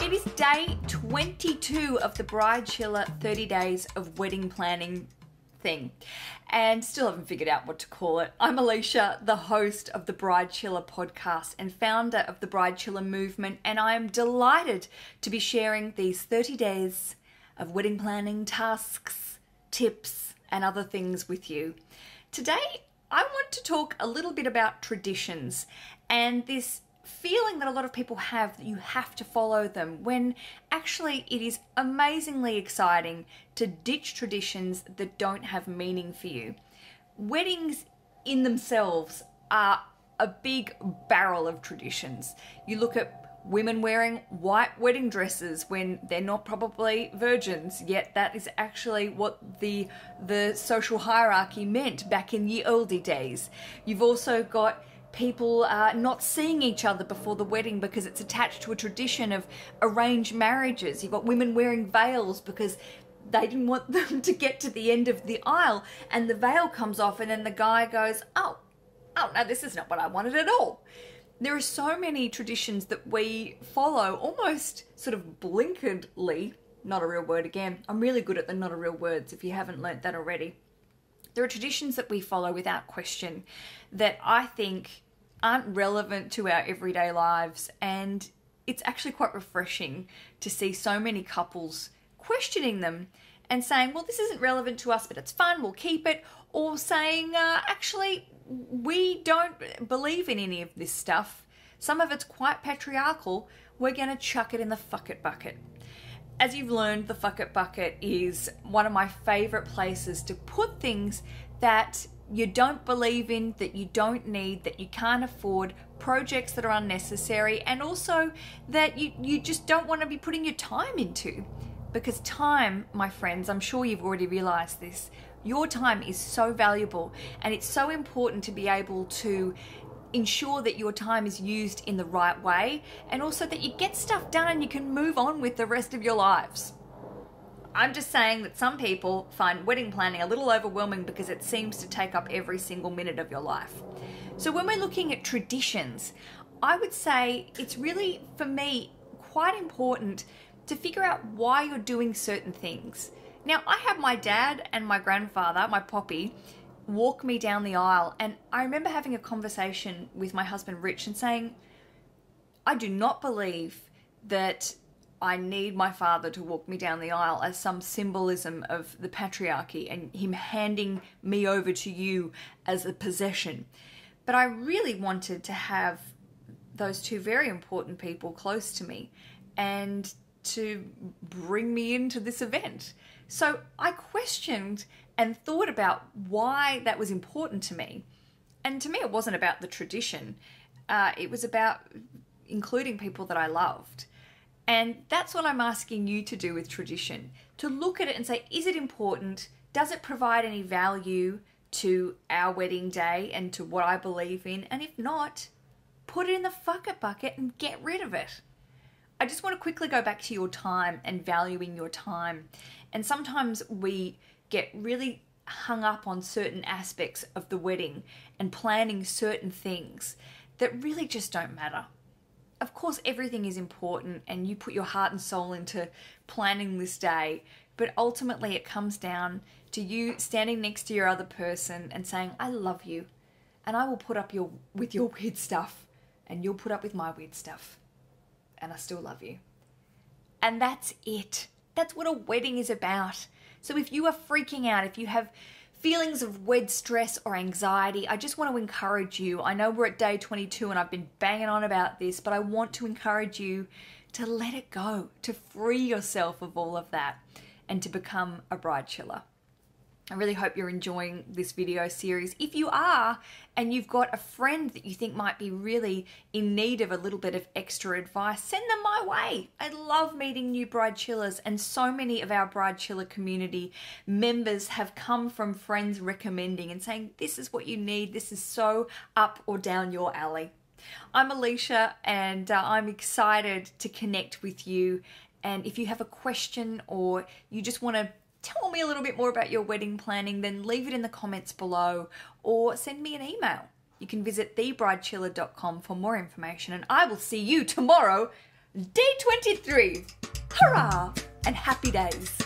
It is day 22 of the Bride Chiller 30 Days of Wedding Planning thing, and still haven't figured out what to call it. I'm Alicia, the host of the Bride Chiller podcast and founder of the Bride Chiller movement, and I am delighted to be sharing these 30 days of wedding planning tasks, tips, and other things with you. Today, I want to talk a little bit about traditions and this feeling that a lot of people have that you have to follow them, when actually it is amazingly exciting to ditch traditions that don't have meaning for you. Weddings in themselves are a big barrel of traditions. You look at women wearing white wedding dresses when they're not probably virgins, yet that is actually what the social hierarchy meant back in the oldie days. You've also got people not seeing each other before the wedding because it's attached to a tradition of arranged marriages. You've got women wearing veils because they didn't want them to get to the end of the aisle and the veil comes off and then the guy goes, oh no, this is not what I wanted at all. There are so many traditions that we follow almost sort of blinkeredly. Not a real word again. I'm really good at the not a real words if you haven't learnt that already. There are traditions that we follow without question that I think aren't relevant to our everyday lives, and it's actually quite refreshing to see so many couples questioning them and saying, well, this isn't relevant to us, but it's fun, we'll keep it, or saying, actually, we don't believe in any of this stuff. Some of it's quite patriarchal. We're going to chuck it in the fuck it bucket. As you've learned, the fuck it bucket is one of my favorite places to put things that you don't believe in, that you don't need, that you can't afford, projects that are unnecessary, and also that you just don't want to be putting your time into. Because time, my friends, I'm sure you've already realized this, your time is so valuable, and it's so important to be able to ensure that your time is used in the right way, and also that you get stuff done and you can move on with the rest of your lives. I'm just saying that some people find wedding planning a little overwhelming because it seems to take up every single minute of your life. So when we're looking at traditions, I would say it's really, for me, quite important to figure out why you're doing certain things. Now, I have my dad and my grandfather, my poppy, walk me down the aisle, and I remember having a conversation with my husband Rich and saying, I do not believe that I need my father to walk me down the aisle as some symbolism of the patriarchy and him handing me over to you as a possession. But I really wanted to have those two very important people close to me and to bring me into this event. So I questioned and thought about why that was important to me. And to me, it wasn't about the tradition. It was about including people that I loved. And that's what I'm asking you to do with tradition. To look at it and say, is it important? Does it provide any value to our wedding day and to what I believe in? And if not, put it in the fuck it bucket and get rid of it. I just want to quickly go back to your time and valuing your time. And sometimes we get really hung up on certain aspects of the wedding and planning certain things that really just don't matter. Of course, everything is important and you put your heart and soul into planning this day, but ultimately it comes down to you standing next to your other person and saying, I love you, and I will put up with your weird stuff, and you'll put up with my weird stuff, and I still love you. And that's it. That's what a wedding is about. So if you are freaking out, if you have feelings of wed stress or anxiety, I just want to encourage you. I know we're at day 22 and I've been banging on about this, but I want to encourage you to let it go, to free yourself of all of that and to become a bride chiller. I really hope you're enjoying this video series. If you are, and you've got a friend that you think might be really in need of a little bit of extra advice, send them my way. I love meeting new bride chillers, and so many of our bride chiller community members have come from friends recommending and saying, this is what you need, this is so up or down your alley. I'm Alicia, and I'm excited to connect with you. And if you have a question or you just want to tell me a little bit more about your wedding planning, then leave it in the comments below or send me an email. You can visit thebridechiller.com for more information, and I will see you tomorrow, Day 23. Hurrah and happy days.